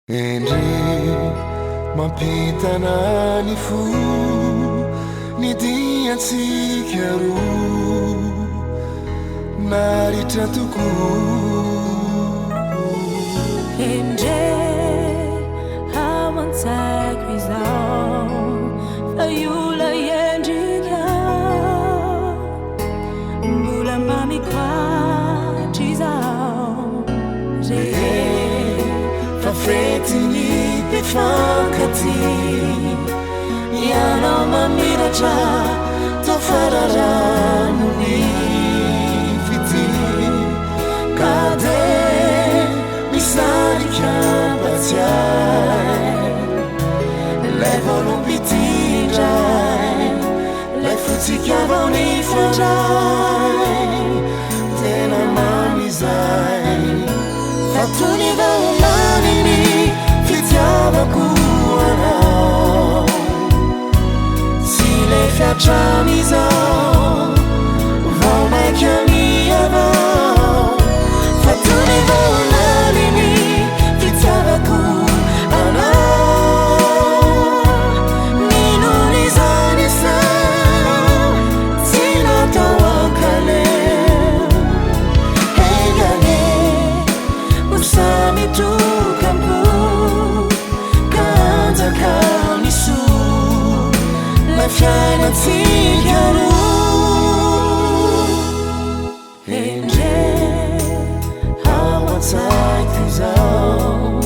Endre mampitana ny fo ny diantsika roa naritra tokoa. Endre hamantsako izao fa iola endrika mbola mamikoatra izao fa fetiny mpifankaty ianao mamiratra tao fararanony fity ka de misarika mbatsiay lay volombitindray lay fotsikaavao ny fandray tena mamizay fatony vaomaniny fitiavako anao sy le fiatramizao vao maiky amiavao fatony vaomaniny fitiavako anao ninon'izany sao tsy natao ankaleo engane usamitukambku kanjakao nisu lafyana tsigaru endre hawatsakizao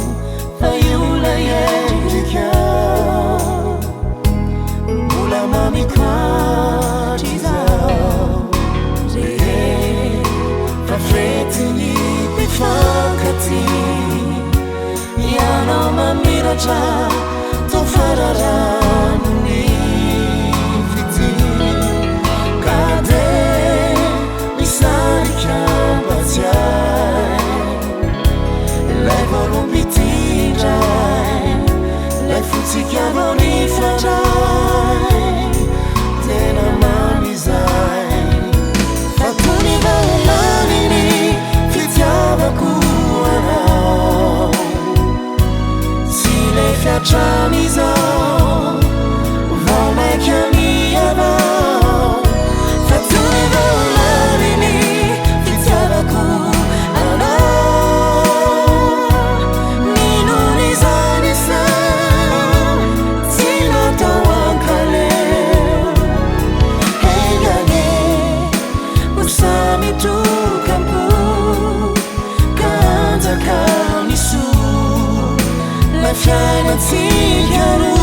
fayula yendikao mula mamikwatizao fafretini pifakati ianao mamiratra tao fararanony fity ka de misarika mbatsiay lay volombitindray lay fotsikaavao ny fandray tena mamizay fatony vaomaniny fitiavako anao sy le fiatramizao vao maiky amiavao fatony vaomaniny fitiavako anao ninon'izany sao tsy natao ankaleo engane usamitukambku kanjakao nisu lafyana tsigaru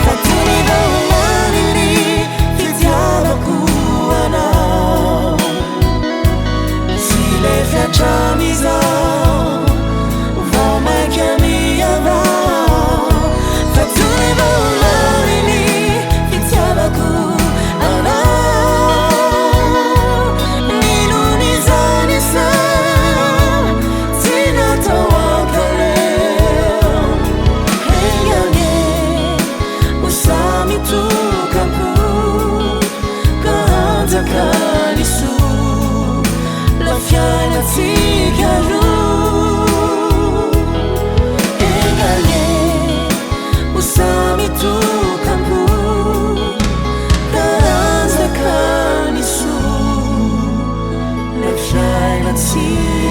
fatuni vaomanini fitiavaku anao sy le fiatramizao vao maiky amiavao fatuni vaomanini fitiavaku anao ninon'izany sao tsy natao ankaleo engane usamitukambku kanjakanisu lafyana tsigaru engane usamitukambku kanjakanisu lafyana tsigaru